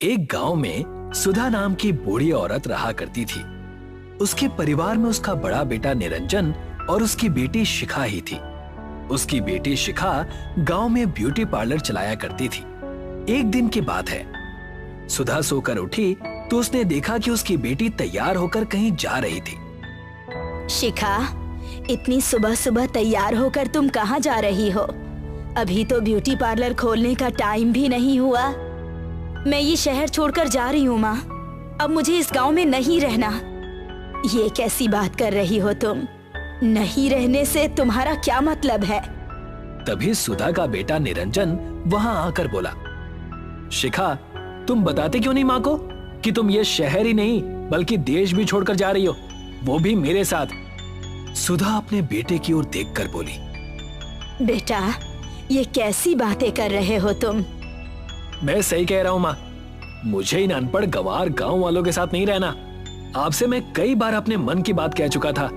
एक गांव में सुधा नाम की बूढ़ी औरत रहा करती थी। उसके परिवार में उसका बड़ा बेटा निरंजन और उसकी बेटी शिखा ही थी। उसकी बेटी शिखा गांव में ब्यूटी पार्लर चलाया करती थी। एक दिन की बात है, सुधा सोकर उठी तो उसने देखा कि उसकी बेटी तैयार होकर कहीं जा रही थी। शिखा, इतनी सुबह सुबह तैयार होकर तुम कहाँ जा रही हो? अभी तो ब्यूटी पार्लर खोलने का टाइम भी नहीं हुआ। मैं ये शहर छोड़कर जा रही हूँ माँ। अब मुझे इस गांव में नहीं रहना। ये कैसी बात कर रही हो तुम? नहीं रहने से तुम्हारा क्या मतलब है? तभी सुधा का बेटा निरंजन वहां आकर बोला, शिखा, तुम बताते क्यों नहीं माँ को कि तुम ये शहर ही नहीं बल्कि देश भी छोड़कर जा रही हो, वो भी मेरे साथ। सुधा अपने बेटे की ओर देखकर बोली, बेटा, ये कैसी बातें कर रहे हो तुम? मैं सही कह रहा हूँ माँ। मुझे इन अनपढ़ गंवार गांव वालों के साथ नहीं रहना। आपसे मैं कई बार अपने मन की बात कह चुका था,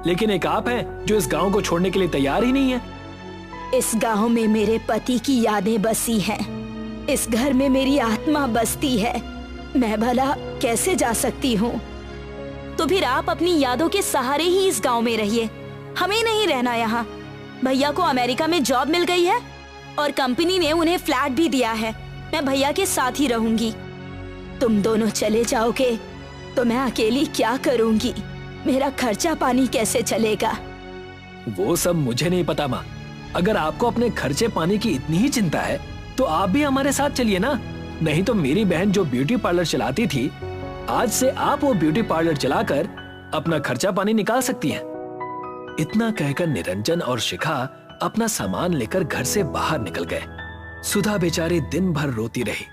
लेकिन एक आप हैं जो इस गांव को छोड़ने के लिए तैयार ही नहीं है। इस गांव में मेरे पति की यादें बसी हैं। इस घर में मेरी आत्मा बसती है। मैं भला कैसे जा सकती हूँ? तो फिर आप अपनी यादों के सहारे ही इस गांव में रहिए। हमें नहीं रहना यहाँ। भैया को अमेरिका में जॉब मिल गई है और कंपनी ने उन्हें फ्लैट भी दिया है। मैं भैया के साथ ही रहूंगी। तुम दोनों चले जाओगे तो मैं अकेली क्या करूंगी? मेरा खर्चा पानी कैसे चलेगा? वो सब मुझे नहीं पता माँ। अगर आपको अपने खर्चे पानी की इतनी ही चिंता है तो आप भी हमारे साथ चलिए ना। नहीं तो मेरी बहन जो ब्यूटी पार्लर चलाती थी, आज से आप वो ब्यूटी पार्लर चलाकर अपना खर्चा पानी निकाल सकती हैं। इतना कहकर निरंजन और शिखा अपना सामान लेकर घर से बाहर निकल गए। सुधा बेचारी दिन भर रोती रही।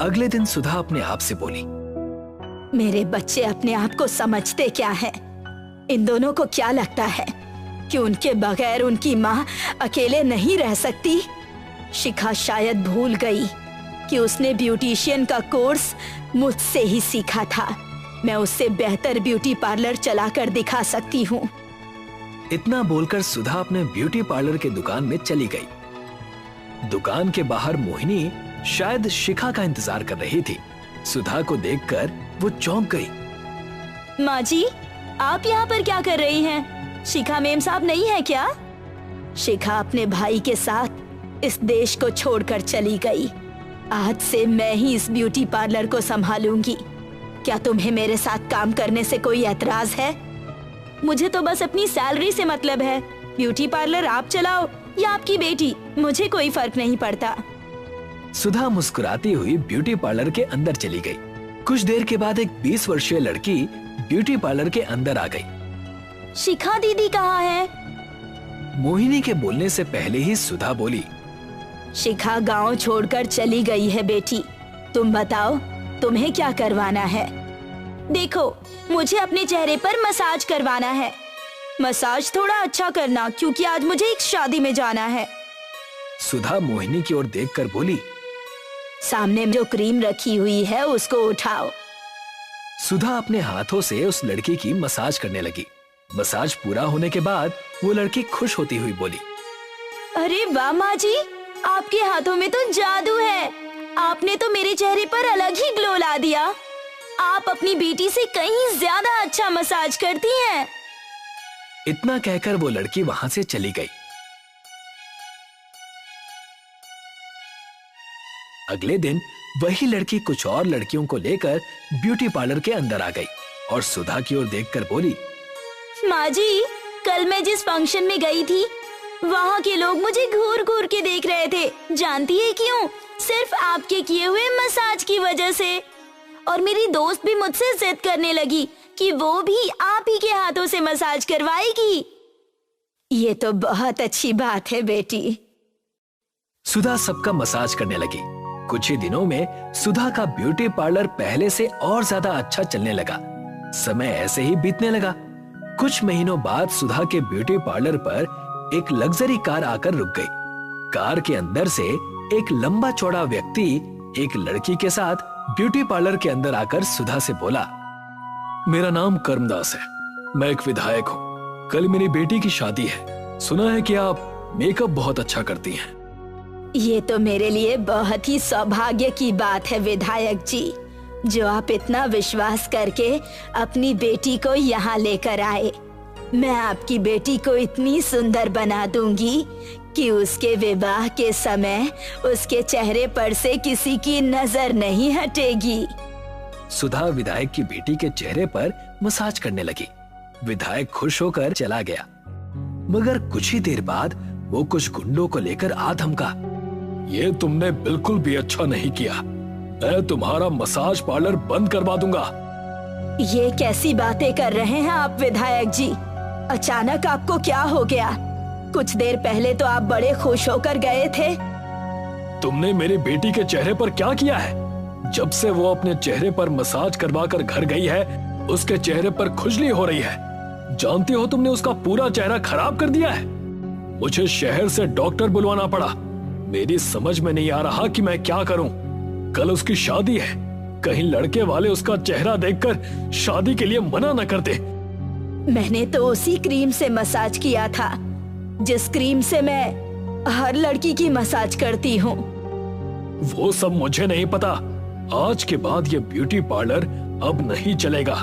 अगले दिन सुधा अपने आप से बोली, मेरे बच्चे अपने आप को समझते क्या है? इन दोनों को क्या लगता है कि उनके बगैर उनकी माँ अकेले नहीं रह सकती? शिखा शायद भूल गई कि उसने ब्यूटिशियन का कोर्स मुझसे ही सीखा था। मैं उससे बेहतर ब्यूटी पार्लर चलाकर दिखा सकती हूँ। इतना बोलकर सुधा अपने ब्यूटी पार्लर के दुकान में चली गई। दुकान के बाहर मोहिनी शायद शिखा का इंतजार कर रही थी। सुधा को देखकर वो चौंक गई। माँ जी, आप यहाँ पर क्या कर रही हैं? शिखा मेम साहब नहीं है क्या? शिखा अपने भाई के साथ इस देश को छोड़कर चली गई। आज से मैं ही इस ब्यूटी पार्लर को संभालूंगी। क्या तुम्हें मेरे साथ काम करने से कोई एतराज है? मुझे तो बस अपनी सैलरी से मतलब है। ब्यूटी पार्लर आप चलाओ या आपकी बेटी, मुझे कोई फर्क नहीं पड़ता। सुधा मुस्कुराती हुई ब्यूटी पार्लर के अंदर चली गई। कुछ देर के बाद एक 20 वर्षीय लड़की ब्यूटी पार्लर के अंदर आ गई। शिखा दीदी कहाँ है? मोहिनी के बोलने से पहले ही सुधा बोली, शिखा गांव छोड़कर चली गई है बेटी। तुम बताओ, तुम्हें क्या करवाना है? देखो, मुझे अपने चेहरे पर मसाज करवाना है। मसाज थोड़ा अच्छा करना, क्योंकि आज मुझे एक शादी में जाना है। सुधा मोहिनी की ओर देखकर बोली, सामने जो क्रीम रखी हुई है उसको उठाओ। सुधा अपने हाथों से उस लड़की की मसाज करने लगी। मसाज पूरा होने के बाद वो लड़की खुश होती हुई बोली, अरे वाह माँ जी, आपके हाथों में तो जादू है। आपने तो मेरे चेहरे पर अलग ही ग्लो ला दिया। आप अपनी बेटी से कहीं ज्यादा अच्छा मसाज करती हैं। इतना कहकर वो लड़की वहां से चली गई। अगले दिन वही लड़की कुछ और लड़कियों को लेकर ब्यूटी पार्लर के अंदर आ गई और सुधा की ओर देखकर बोली, माँ जी, कल मैं जिस फंक्शन में गई थी, वहाँ के लोग मुझे घूर घूर के देख रहे थे। जानती है क्यों? सिर्फ आपके किए हुए मसाज की वजह से। और मेरी दोस्त भी मुझसे जिद करने लगी कि वो भी आप ही के हाथों से मसाज करवाएगी। ये तो बहुत अच्छी बात है बेटी। सुधा सबका मसाज करने लगी। कुछ ही दिनों में सुधा का ब्यूटी पार्लर पहले से और ज्यादा अच्छा चलने लगा। समय ऐसे ही बीतने लगा। कुछ महीनों बाद सुधा के ब्यूटी पार्लर पर एक लग्जरी कार आकर रुक गई। कार के अंदर से एक लंबा चौड़ा व्यक्ति एक लड़की के साथ ब्यूटी पार्लर के अंदर आकर सुधा से बोला, मेरा नाम कर्मदास है, मैं एक विधायक हूँ। कल मेरी बेटी की शादी है। सुना है कि आप मेकअप बहुत अच्छा करती हैं। ये तो मेरे लिए बहुत ही सौभाग्य की बात है विधायक जी, जो आप इतना विश्वास करके अपनी बेटी को यहाँ लेकर आए। मैं आपकी बेटी को इतनी सुंदर बना दूंगी कि उसके विवाह के समय उसके चेहरे पर से किसी की नजर नहीं हटेगी। सुधा विधायक की बेटी के चेहरे पर मसाज करने लगी। विधायक खुश होकर चला गया, मगर कुछ ही देर बाद वो कुछ गुंडों को लेकर आ धमका। ये तुमने बिल्कुल भी अच्छा नहीं किया। मैं तुम्हारा मसाज पार्लर बंद करवा दूंगा। ये कैसी बातें कर रहे हैं आप विधायक जी? अचानक आपको क्या हो गया? कुछ देर पहले तो आप बड़े खुश होकर गए थे। तुमने मेरी बेटी के चेहरे पर क्या किया है? जब से वो अपने चेहरे पर मसाज करवा कर घर गई है, उसके चेहरे पर खुजली हो रही है। जानती हो तुमने उसका पूरा चेहरा खराब कर दिया है। मुझे शहर से डॉक्टर बुलवाना पड़ा। मेरी समझ में नहीं आ रहा कि मैं क्या करूं। कल उसकी शादी है, कहीं लड़के वाले उसका चेहरा देखकर शादी के लिए मना न कर दे। मैंने तो उसी क्रीम से मसाज किया था जिस क्रीम से मैं हर लड़की की मसाज करती हूँ। वो सब मुझे नहीं पता। आज के बाद ये ब्यूटी पार्लर अब नहीं चलेगा।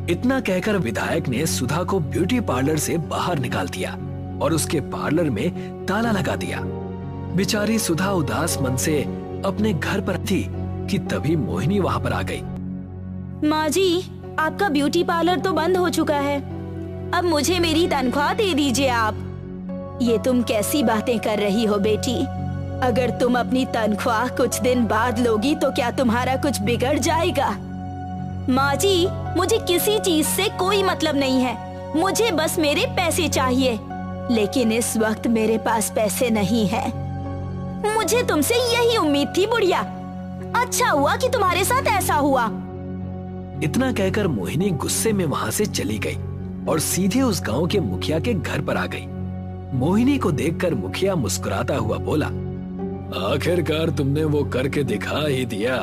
इतना कहकर विधायक ने सुधा को ब्यूटी पार्लर से बाहर निकाल दिया और उसके पार्लर में ताला लगा दिया। बेचारी सुधा उदास मन से अपने घर पर थी कि तभी मोहिनी वहां पर आ गई। माँ जी, आपका ब्यूटी पार्लर तो बंद हो चुका है। अब मुझे मेरी तनख्वाह दे दीजिए आप। ये तुम कैसी बातें कर रही हो बेटी? अगर तुम अपनी तनख्वाह कुछ दिन बाद लोगी तो क्या तुम्हारा कुछ बिगड़ जाएगा? माँ जी, मुझे किसी चीज से कोई मतलब नहीं है। मुझे बस मेरे पैसे चाहिए, लेकिन इस वक्त मेरे पास पैसे नहीं है। मुझे तुमसे यही उम्मीद थी बुढ़िया। अच्छा हुआ कि तुम्हारे साथ ऐसा हुआ। इतना कहकर मोहिनी गुस्से में वहां से चली गई और सीधे उस गांव के मुखिया के घर पर आ गई। मोहिनी को देखकर मुखिया मुस्कुराता हुआ बोला, आखिरकार तुमने वो करके दिखा ही दिया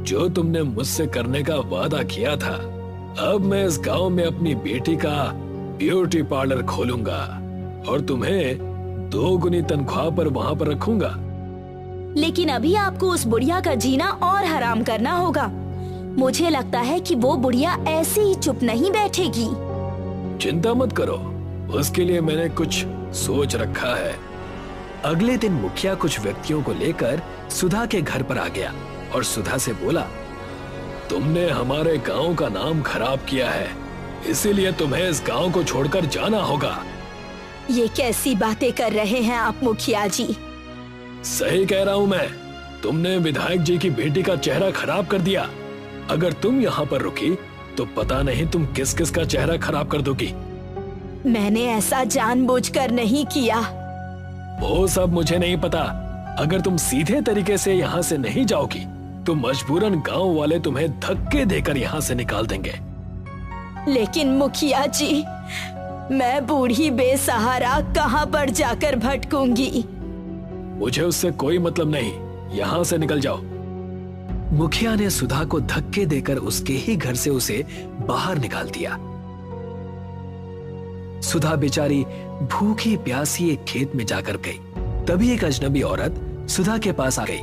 जो तुमने मुझसे करने का वादा किया था। अब मैं इस गांव में अपनी बेटी का ब्यूटी पार्लर खोलूंगा और तुम्हें 2 गुनी तनख्वाह पर वहां पर रखूंगा। लेकिन अभी आपको उस बुढ़िया का जीना और हराम करना होगा। मुझे लगता है कि वो बुढ़िया ऐसे ही चुप नहीं बैठेगी। चिंता मत करो, उसके लिए मैंने कुछ सोच रखा है। अगले दिन मुखिया कुछ व्यक्तियों को लेकर सुधा के घर पर आ गया और सुधा से बोला, तुमने हमारे गांव का नाम खराब किया है, इसीलिए तुम्हें इस गांव को छोड़कर जाना होगा। ये कैसी बातें कर रहे हैं आप मुखिया जी? सही कह रहा हूँ मैं। तुमने विधायक जी की बेटी का चेहरा खराब कर दिया। अगर तुम यहाँ पर रुकी तो पता नहीं तुम किस किस का चेहरा खराब कर दोगी। मैंने ऐसा जानबूझकर नहीं किया। वो सब मुझे नहीं पता। अगर तुम सीधे तरीके से यहाँ से नहीं जाओगी तो मजबूरन गांव वाले तुम्हें धक्के देकर यहाँ से निकाल देंगे। लेकिन मुखिया जी, मैं बूढ़ी बेसहारा कहाँ पर जाकर भटकूंगी? मुझे उससे कोई मतलब नहीं, यहाँ से निकल जाओ। मुखिया ने सुधा को धक्के देकर उसके ही घर से उसे बाहर निकाल दिया। सुधा बेचारी भूखी प्यासी एक खेत में जाकर गई। तभी एक अजनबी औरत सुधा के पास आ गई।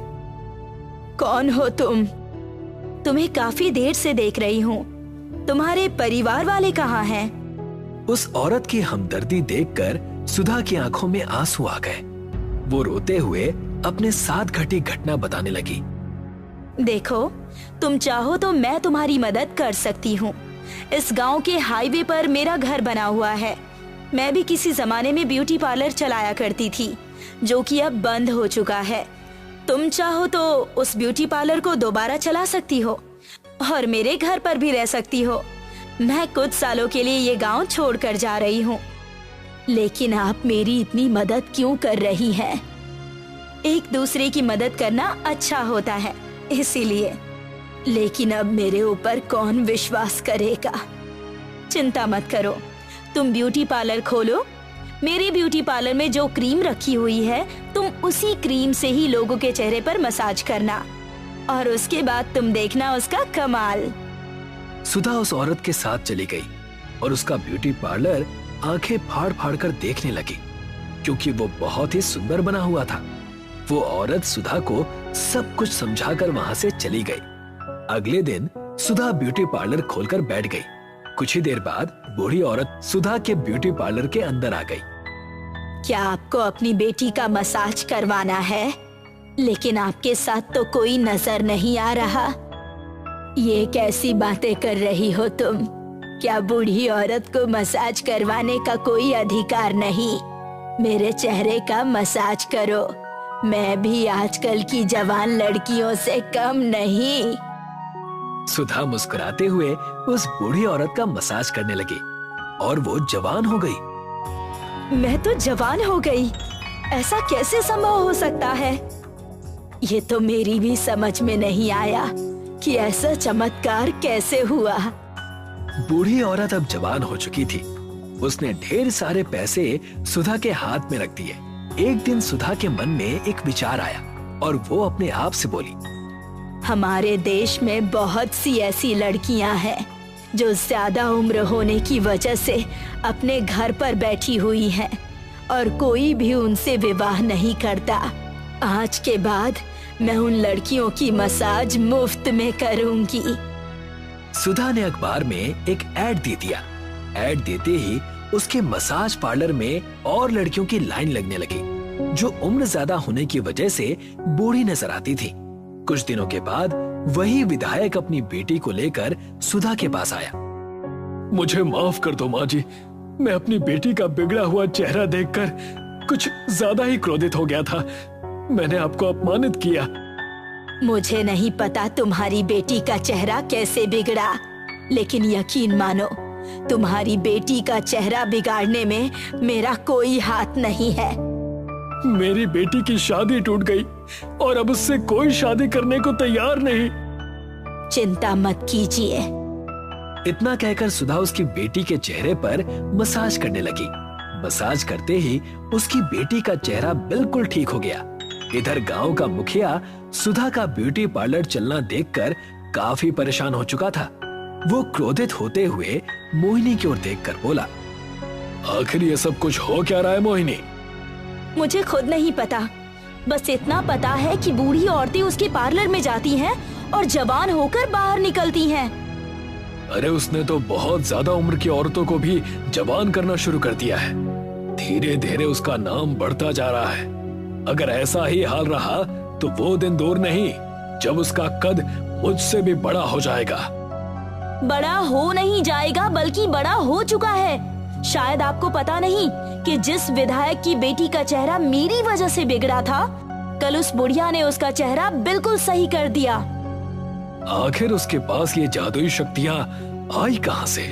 कौन हो तुम? तुम्हें काफी देर से देख रही हूँ। तुम्हारे परिवार वाले कहाँ हैं? उस औरत की हमदर्दी देखकर सुधा की आंखों में आंसू आ गए। वो रोते हुए अपने साथ घटी घटना बताने लगी। देखो, तुम चाहो तो मैं तुम्हारी मदद कर सकती हूँ। इस गांव के हाईवे पर मेरा घर बना हुआ है। मैं भी किसी जमाने में ब्यूटी पार्लर चलाया करती थी, जो कि अब बंद हो चुका है। तुम चाहो तो उस ब्यूटी पार्लर को दोबारा चला सकती हो और मेरे घर पर भी रह सकती हो। मैं कुछ सालों के लिए ये गांव छोड़कर जा रही हूँ। लेकिन आप मेरी इतनी मदद क्यों कर रही हैं? एक दूसरे की मदद करना अच्छा होता है, इसीलिए। लेकिन अब मेरे ऊपर कौन विश्वास करेगा? चिंता मत करो, तुम ब्यूटी पार्लर खोलो। मेरे ब्यूटी पार्लर में जो क्रीम रखी हुई है, तुम उसी क्रीम से ही लोगों के चेहरे पर मसाज करना और उसके बाद तुम देखना उसका कमाल। सुधा उस औरत के साथ चली गई और उसका ब्यूटी पार्लर आंखें फाड़ फाड़ कर देखने लगी, क्योंकि वो बहुत ही सुंदर बना हुआ था। वो औरत सुधा को सब कुछ समझाकर वहां से चली गई। अगले दिन सुधा ब्यूटी पार्लर खोलकर बैठ गई। कुछ ही देर बाद बूढ़ी औरत सुधा के ब्यूटी पार्लर के अंदर आ गई। क्या आपको अपनी बेटी का मसाज करवाना है? लेकिन आपके साथ तो कोई नजर नहीं आ रहा। ये कैसी बातें कर रही हो तुम? क्या बूढ़ी औरत को मसाज करवाने का कोई अधिकार नहीं? मेरे चेहरे का मसाज करो। मैं भी आजकल की जवान लड़कियों से कम नहीं। सुधा मुस्कुराते हुए उस बूढ़ी औरत का मसाज करने लगी और वो जवान हो गई। मैं तो जवान हो गई? ऐसा कैसे संभव हो सकता है? ये तो मेरी भी समझ में नहीं आया कि ऐसा चमत्कार कैसे हुआ। बूढ़ी औरत अब जवान हो चुकी थी। उसने ढेर सारे पैसे सुधा के हाथ में रख दिए। एक दिन सुधा के मन में एक विचार आया और वो अपने आप से बोली, हमारे देश में बहुत सी ऐसी लड़कियां हैं जो ज्यादा उम्र होने की वजह से अपने घर पर बैठी हुई हैं और कोई भी उनसे विवाह नहीं करता। आज के बाद मैं उन लड़कियों की मसाज मुफ्त में करूंगी। सुधा ने अखबार में एक ऐड दे दिया। ऐड देते ही उसके मसाज पार्लर में और लड़कियों की लाइन लगने लगी जो उम्र ज्यादा होने की वजह से बूढ़ी नजर आती थी। कुछ दिनों के बाद वही विधायक अपनी बेटी को लेकर सुधा के पास आया। मुझे माफ कर दो माँ जी, मैं अपनी बेटी का बिगड़ा हुआ चेहरा देखकर कुछ ज्यादा ही क्रोधित हो गया था। मैंने आपको अपमानित किया। मुझे नहीं पता तुम्हारी बेटी का चेहरा कैसे बिगड़ा, लेकिन यकीन मानो तुम्हारी बेटी का चेहरा बिगाड़ने में मेरा कोई हाथ नहीं है। मेरी बेटी की शादी टूट गई और अब उससे कोई शादी करने को तैयार नहीं। चिंता मत कीजिए। इतना कहकर सुधा उसकी बेटी के चेहरे पर मसाज करने लगी। मसाज करते ही उसकी बेटी का चेहरा बिल्कुल ठीक हो गया। इधर गांव का मुखिया सुधा का ब्यूटी पार्लर चलना देखकर काफी परेशान हो चुका था। वो क्रोधित होते हुए मोहिनी की ओर देखकर बोला, आखिर ये सब कुछ हो क्या रहा है मोहिनी? मुझे खुद नहीं पता, बस इतना पता है कि बूढ़ी औरतें उसके पार्लर में जाती हैं और जवान होकर बाहर निकलती हैं। अरे उसने तो बहुत ज्यादा उम्र की औरतों को भी जवान करना शुरू कर दिया है। धीरे धीरे उसका नाम बढ़ता जा रहा है। अगर ऐसा ही हाल रहा तो वो दिन दूर नहीं जब उसका कद मुझसे भी बड़ा हो जाएगा। बड़ा हो नहीं जाएगा बल्कि बड़ा हो चुका है। शायद आपको पता नहीं कि जिस विधायक की बेटी का चेहरा मेरी वजह से बिगड़ा था, कल उस बुढ़िया ने उसका चेहरा बिल्कुल सही कर दिया। आखिर उसके पास ये जादुई शक्तियाँ आई कहाँ से?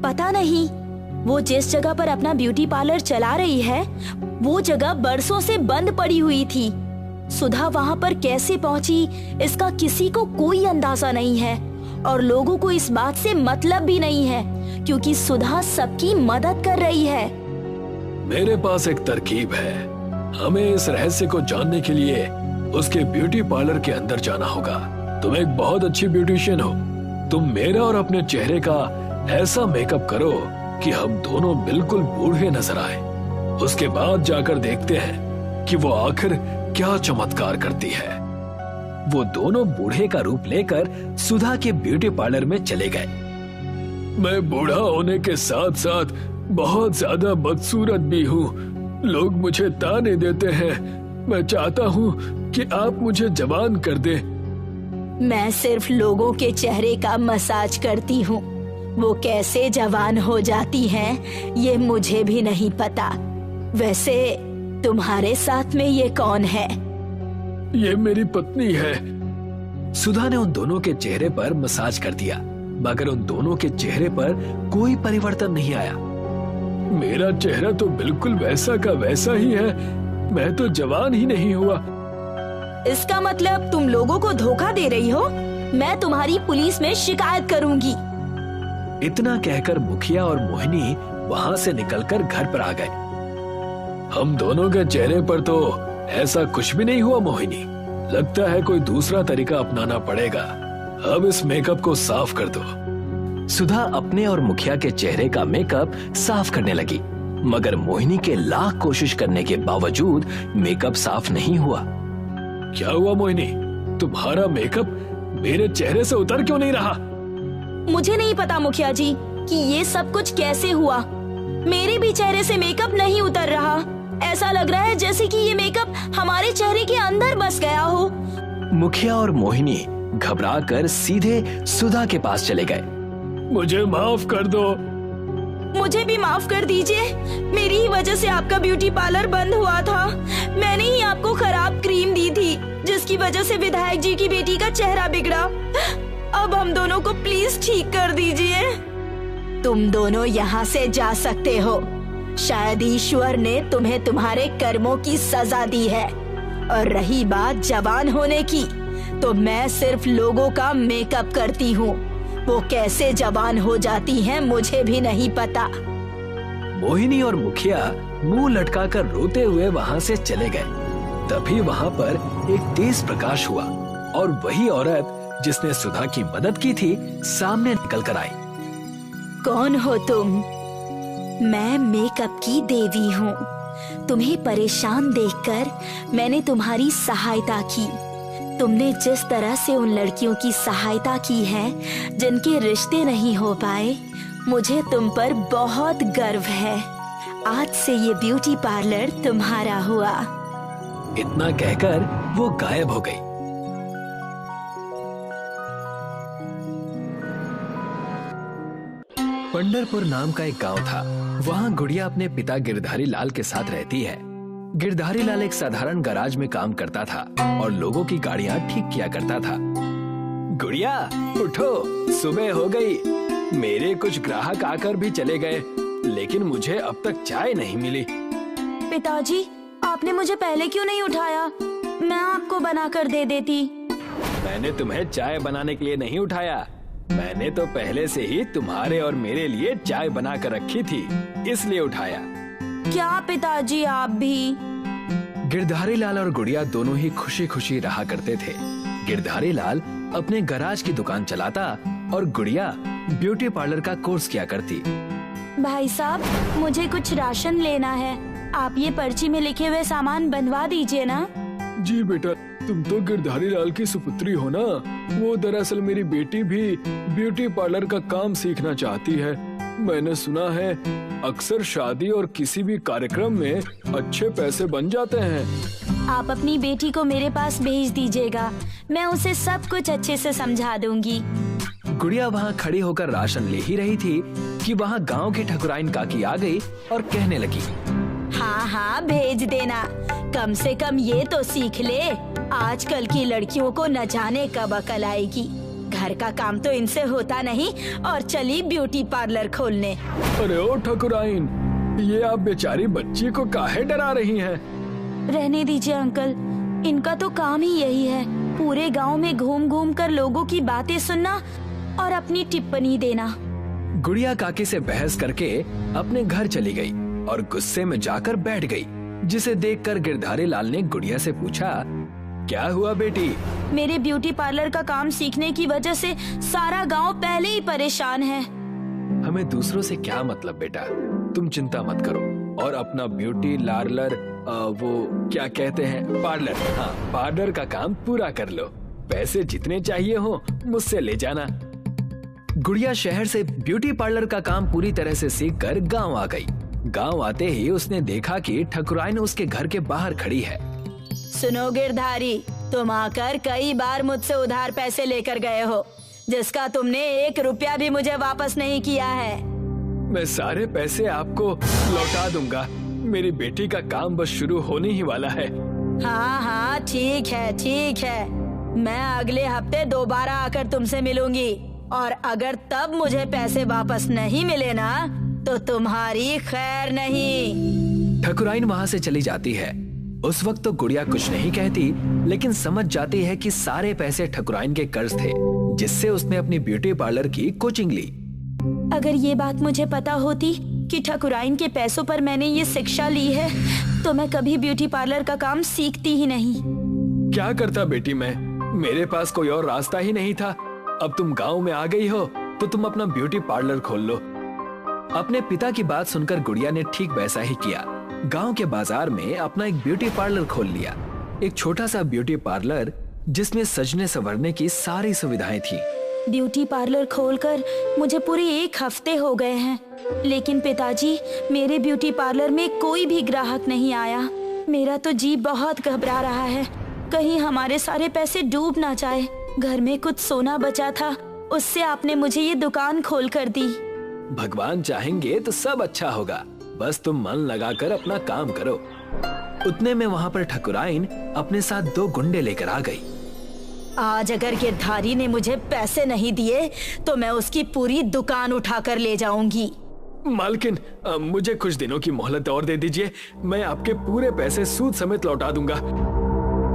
पता नहीं। वो जिस जगह पर अपना ब्यूटी पार्लर चला रही है, वो जगह बरसों से बंद पड़ी हुई थी। सुधा वहाँ पर कैसे पहुँची, इसका किसी को कोई अंदाजा नहीं है और लोगों को इस बात से मतलब भी नहीं है, क्योंकि सुधा सबकी मदद कर रही है। मेरे पास एक तरकीब है। हमें इस रहस्य को जानने के लिए उसके ब्यूटी पार्लर के अंदर जाना होगा। तुम एक बहुत अच्छी ब्यूटिशियन हो। तुम मेरा और अपने चेहरे का ऐसा मेकअप करो कि हम दोनों बिल्कुल बूढ़े नजर आए। उसके बाद जाकर देखते हैं कि वो आखिर क्या चमत्कार करती है। वो दोनों बूढ़े का रूप लेकर सुधा के ब्यूटी पार्लर में चले गए। मैं बूढ़ा होने के साथ साथ बहुत ज्यादा बदसूरत भी हूँ। लोग मुझे ताने देते हैं। मैं चाहता हूँ कि आप मुझे जवान कर दे। मैं सिर्फ लोगों के चेहरे का मसाज करती हूँ। वो कैसे जवान हो जाती हैं, ये मुझे भी नहीं पता। वैसे तुम्हारे साथ में ये कौन है? ये मेरी पत्नी है। सुधा ने उन दोनों के चेहरे पर मसाज कर दिया, मगर उन दोनों के चेहरे पर कोई परिवर्तन नहीं आया। मेरा चेहरा तो बिल्कुल वैसा का वैसा ही है। मैं तो जवान ही नहीं हुआ। इसका मतलब तुम लोगों को धोखा दे रही हो। मैं तुम्हारी पुलिस में शिकायत करूंगी। इतना कहकर मुखिया और मोहिनी वहां से निकलकर घर पर आ गए। हम दोनों के चेहरे पर तो ऐसा कुछ भी नहीं हुआ मोहिनी। लगता है कोई दूसरा तरीका अपनाना पड़ेगा। अब इस मेकअप को साफ कर दो। सुधा अपने और मुखिया के चेहरे का मेकअप साफ करने लगी, मगर मोहिनी के लाख कोशिश करने के बावजूद मेकअप साफ नहीं हुआ। क्या हुआ मोहिनी, तुम्हारा मेकअप मेरे चेहरे से उतर क्यों नहीं रहा? मुझे नहीं पता मुखिया जी कि ये सब कुछ कैसे हुआ। मेरे भी चेहरे से मेकअप नहीं उतर रहा। ऐसा लग रहा है जैसे कि ये मेकअप हमारे चेहरे के अंदर बस गया हो। मुखिया और मोहिनी घबराकर सीधे सुधा के पास चले गए। मुझे माफ कर दो। मुझे भी माफ कर दीजिए। मेरी ही वजह से आपका ब्यूटी पार्लर बंद हुआ था। मैंने ही आपको खराब क्रीम दी थी, जिसकी वजह से विधायक जी की बेटी का चेहरा बिगड़ा। अब हम दोनों को प्लीज ठीक कर दीजिए। तुम दोनों यहाँ से जा सकते हो। शायद ईश्वर ने तुम्हें तुम्हारे कर्मों की सजा दी है। और रही बात जवान होने की, तो मैं सिर्फ लोगों का मेकअप करती हूँ। वो कैसे जवान हो जाती हैं मुझे भी नहीं पता। मोहिनी और मुखिया मुंह लटकाकर रोते हुए वहाँ से चले गए। तभी वहाँ पर एक तेज प्रकाश हुआ और वही औरत जिसने सुधा की मदद की थी सामने निकल कर आई। कौन हो तुम? मैं मेकअप की देवी हूँ। तुम्हें परेशान देखकर मैंने तुम्हारी सहायता की। तुमने जिस तरह से उन लड़कियों की सहायता की है जिनके रिश्ते नहीं हो पाए, मुझे तुम पर बहुत गर्व है। आज से ये ब्यूटी पार्लर तुम्हारा हुआ। इतना कहकर वो गायब हो गई। पंढरपुर नाम का एक गांव था। वहाँ गुड़िया अपने पिता गिरधारी लाल के साथ रहती है। गिरधारी लाल एक साधारण गैराज में काम करता था और लोगों की गाड़ियाँ ठीक किया करता था। गुड़िया उठो, सुबह हो गई। मेरे कुछ ग्राहक आकर भी चले गए, लेकिन मुझे अब तक चाय नहीं मिली। पिताजी, आपने मुझे पहले क्यों नहीं उठाया? मैं आपको बनाकर दे देती। मैंने तुम्हें चाय बनाने के लिए नहीं उठाया। मैंने तो पहले से ही तुम्हारे और मेरे लिए चाय बना कर रखी थी, इसलिए उठाया। क्या पिताजी, आप भी? गिरधारी लाल और गुड़िया दोनों ही खुशी खुशी रहा करते थे। गिरधारी लाल अपने गैराज की दुकान चलाता और गुड़िया ब्यूटी पार्लर का कोर्स किया करती। भाई साहब, मुझे कुछ राशन लेना है। आप ये पर्ची में लिखे हुए सामान बनवा दीजिए ना। जी बेटा, तुम तो गिरधारी लाल की सुपुत्री हो ना। वो दरअसल मेरी बेटी भी ब्यूटी पार्लर का काम सीखना चाहती है। मैंने सुना है अक्सर शादी और किसी भी कार्यक्रम में अच्छे पैसे बन जाते हैं। आप अपनी बेटी को मेरे पास भेज दीजिएगा, मैं उसे सब कुछ अच्छे से समझा दूंगी। गुड़िया वहाँ खड़ी होकर राशन ले ही रही थी कि वहाँ गांव की ठकुराइन काकी आ गई और कहने लगी, हाँ हाँ भेज देना। कम से कम ये तो सीख ले, आजकल की लड़कियों को न जाने कब अकल आएगी। घर का काम तो इनसे होता नहीं और चली ब्यूटी पार्लर खोलने। अरे ओ ठकुराइन, ये आप बेचारी बच्ची को काहे डरा रही हैं? रहने दीजिए अंकल, इनका तो काम ही यही है, पूरे गांव में घूम घूम कर लोगों की बातें सुनना और अपनी टिप्पणी देना। गुड़िया काकी से बहस करके अपने घर चली गई और गुस्से में जाकर बैठ गई, जिसे देखकर गिरधारी लाल ने गुड़िया से पूछा, क्या हुआ बेटी? मेरे ब्यूटी पार्लर का काम सीखने की वजह से सारा गांव पहले ही परेशान है। हमें दूसरों से क्या मतलब बेटा, तुम चिंता मत करो और अपना ब्यूटी पार्लर, वो क्या कहते हैं, पार्लर, हाँ पार्लर का काम पूरा कर लो। पैसे जितने चाहिए हो मुझसे ले जाना। गुड़िया शहर से ब्यूटी पार्लर का काम पूरी तरह से सीखकर गांव आ गई। गांव आते ही उसने देखा कि ठकुराइन उसके घर के बाहर खड़ी है। सुनो गिरधारी, तुम आकर कई बार मुझसे उधार पैसे लेकर गए हो, जिसका तुमने 1 रुपया भी मुझे वापस नहीं किया है। मैं सारे पैसे आपको लौटा दूंगा। मेरी बेटी का काम बस शुरू होने ही वाला है। हाँ हाँ ठीक है ठीक है, मैं अगले हफ्ते दोबारा आकर तुमसे मिलूंगी और अगर तब मुझे पैसे वापस नहीं मिले ना तो तुम्हारी खैर नहीं। ठकुराइन वहाँ से चली जाती है। उस वक्त तो गुड़िया कुछ नहीं कहती, लेकिन समझ जाती है कि सारे पैसे ठकुराइन के कर्ज थे, जिससे उसने अपनी ब्यूटी पार्लर की कोचिंग ली। अगर ये बात मुझे पता होती कि ठकुराइन के पैसों पर मैंने ये शिक्षा ली है, तो मैं कभी ब्यूटी पार्लर का काम सीखती ही नहीं। क्या करता बेटी मैं, मेरे पास कोई और रास्ता ही नहीं था। अब तुम गांव में आ गई हो तो तुम अपना ब्यूटी पार्लर खोल लो। अपने पिता की बात सुनकर गुड़िया ने ठीक वैसा ही किया। गांव के बाजार में अपना एक ब्यूटी पार्लर खोल लिया। एक छोटा सा ब्यूटी पार्लर जिसमें सजने संवरने की सारी सुविधाएं थी। ब्यूटी पार्लर खोलकर मुझे पूरे 1 हफ्ते हो गए हैं, लेकिन पिताजी मेरे ब्यूटी पार्लर में कोई भी ग्राहक नहीं आया। मेरा तो जी बहुत घबरा रहा है, कहीं हमारे सारे पैसे डूब ना जाए। घर में कुछ सोना बचा था, उससे आपने मुझे ये दुकान खोल कर दी। भगवान चाहेंगे तो सब अच्छा होगा, बस तुम मन लगाकर अपना काम करो। उतने में वहाँ पर ठकुराइन अपने साथ 2 गुंडे लेकर आ गई। आज अगर गिरधारी ने मुझे पैसे नहीं दिए तो मैं उसकी पूरी दुकान उठाकर ले जाऊंगी। मालकिन, मुझे कुछ दिनों की मोहलत और दे दीजिए, मैं आपके पूरे पैसे सूद समेत लौटा दूंगा।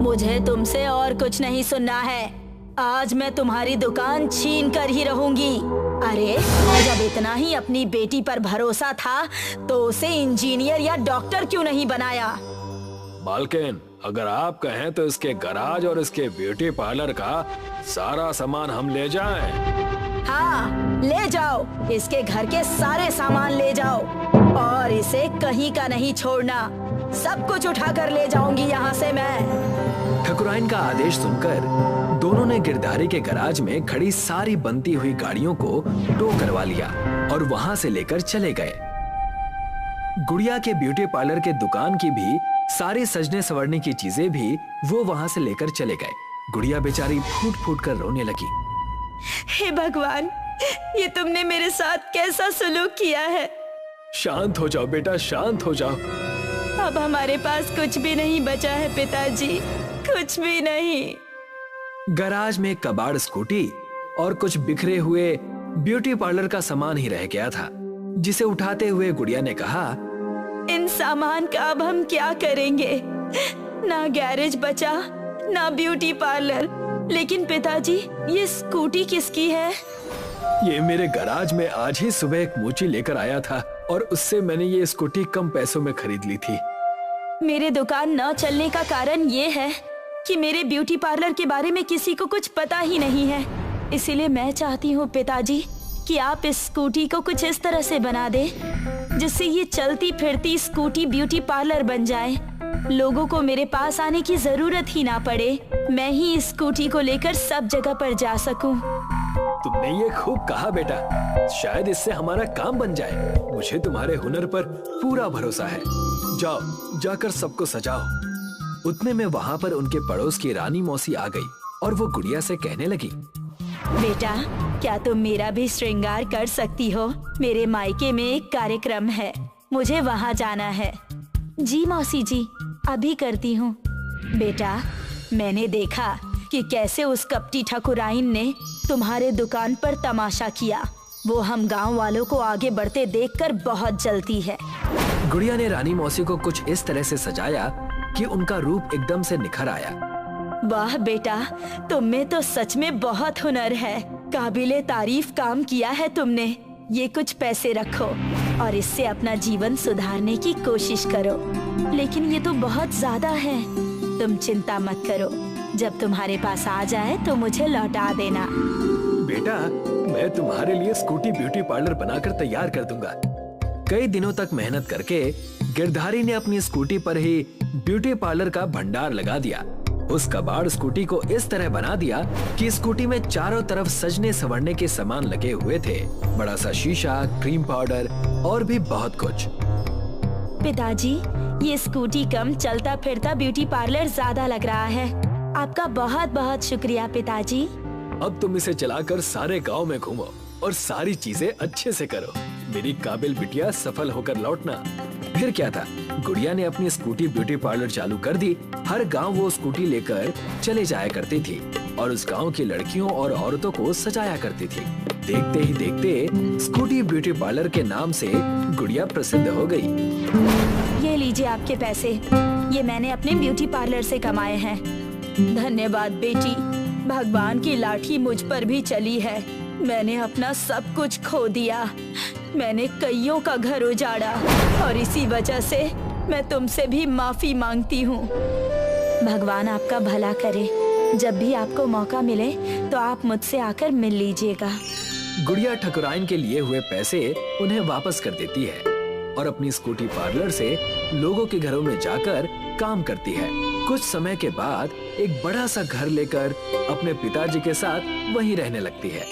मुझे तुमसे और कुछ नहीं सुनना है। आज मैं तुम्हारी दुकान छीन कर ही रहूंगी। अरे, जब इतना ही अपनी बेटी पर भरोसा था तो उसे इंजीनियर या डॉक्टर क्यों नहीं बनाया? मालकिन, अगर आप कहें तो इसके गैराज और इसके ब्यूटी पार्लर का सारा सामान हम ले जाएं। हाँ, ले जाओ, इसके घर के सारे सामान ले जाओ और इसे कहीं का नहीं छोड़ना। सब कुछ उठाकर ले जाऊंगी यहाँ से मैं। ठकुराइन का आदेश सुनकर दोनों ने गिरधारी के गैराज में खड़ी सारी बनती हुई गाड़ियों को टो करवा लिया और वहां से लेकर चले गए। गुड़िया के ब्यूटी पार्लर के दुकान की भी सारी सजने संवरने की चीजें भी वो वहां से लेकर चले गए। गुड़िया बेचारी फूट फूट कर रोने लगी। हे भगवान, ये तुमने मेरे साथ कैसा सलूक किया है? शांत हो जाओ बेटा, शांत हो जाओ। अब हमारे पास कुछ भी नहीं बचा है पिताजी, कुछ भी नहीं। गैराज में कबाड़ स्कूटी और कुछ बिखरे हुए ब्यूटी पार्लर का सामान ही रह गया था, जिसे उठाते हुए गुड़िया ने कहा, इन सामान का अब हम क्या करेंगे? ना गैरेज बचा, ना ब्यूटी पार्लर। लेकिन पिताजी, ये स्कूटी किसकी है? ये मेरे गैराज में आज ही सुबह एक मोची लेकर आया था और उससे मैंने ये स्कूटी कम पैसों में खरीद ली थी। मेरे दुकान न चलने का कारण ये है कि मेरे ब्यूटी पार्लर के बारे में किसी को कुछ पता ही नहीं है। इसीलिए मैं चाहती हूँ पिताजी कि आप इस स्कूटी को कुछ इस तरह से बना दे जिससे ये चलती फिरती स्कूटी ब्यूटी पार्लर बन जाए। लोगों को मेरे पास आने की जरूरत ही ना पड़े, मैं ही इस स्कूटी को लेकर सब जगह पर जा सकूं। तुमने ये खूब कहा बेटा, शायद इससे हमारा काम बन जाए। मुझे तुम्हारे हुनर पर पूरा भरोसा है। जाओ, जाकर सबको सजाओ। उतने में वहाँ पर उनके पड़ोस की रानी मौसी आ गई और वो गुड़िया से कहने लगी, बेटा, क्या तुम मेरा भी श्रृंगार कर सकती हो? मेरे मायके में एक कार्यक्रम है, मुझे वहाँ जाना है। जी मौसी जी, अभी करती हूँ। बेटा, मैंने देखा कि कैसे उस कपटी ठकुराइन ने तुम्हारे दुकान पर तमाशा किया। वो हम गांव वालों को आगे बढ़ते देखकर बहुत जलती है। गुड़िया ने रानी मौसी को कुछ इस तरह से सजाया कि उनका रूप एकदम से निखर आया। वाह बेटा, तुम में तो सच में बहुत हुनर है। काबिले तारीफ काम किया है तुमने। ये कुछ पैसे रखो और इससे अपना जीवन सुधारने की कोशिश करो। लेकिन ये तो बहुत ज्यादा है। तुम चिंता मत करो, जब तुम्हारे पास आ जाए तो मुझे लौटा देना। बेटा, मैं तुम्हारे लिए स्कूटी ब्यूटी पार्लर बनाकर तैयार कर दूंगा। कई दिनों तक मेहनत करके गिरधारी ने अपनी स्कूटी पर ही ब्यूटी पार्लर का भंडार लगा दिया। उस कबाड़ स्कूटी को इस तरह बना दिया कि स्कूटी में चारों तरफ सजने संवरने के सामान लगे हुए थे। बड़ा सा शीशा, क्रीम पाउडर और भी बहुत कुछ। पिताजी, ये स्कूटी कम चलता फिरता ब्यूटी पार्लर ज्यादा लग रहा है। आपका बहुत बहुत शुक्रिया पिताजी। अब तुम इसे चलाकर सारे गांव में घूमो और सारी चीजें अच्छे से करो। मेरी काबिल बिटिया सफल होकर लौटना। फिर क्या था, गुड़िया ने अपनी स्कूटी ब्यूटी पार्लर चालू कर दी। हर गांव वो स्कूटी लेकर चले जाया करती थी और उस गांव की लड़कियों और औरतों को सजाया करती थी। देखते ही देखते स्कूटी ब्यूटी पार्लर के नाम से गुड़िया प्रसिद्ध हो गई। ये लीजिए आपके पैसे, ये मैंने अपने ब्यूटी पार्लर से कमाए हैं। धन्यवाद बेटी, भगवान की लाठी मुझ पर भी चली है। मैंने अपना सब कुछ खो दिया। मैंने कईयों का घर उजाड़ा और इसी वजह से मैं तुमसे भी माफी मांगती हूँ। भगवान आपका भला करे। जब भी आपको मौका मिले तो आप मुझसे आकर मिल लीजिएगा। गुड़िया ठकुराइन के लिए हुए पैसे उन्हें वापस कर देती है और अपनी स्कूटी पार्लर से लोगों के घरों में जाकर काम करती है। कुछ समय के बाद एक बड़ा सा घर लेकर अपने पिताजी के साथ वहीं रहने लगती है।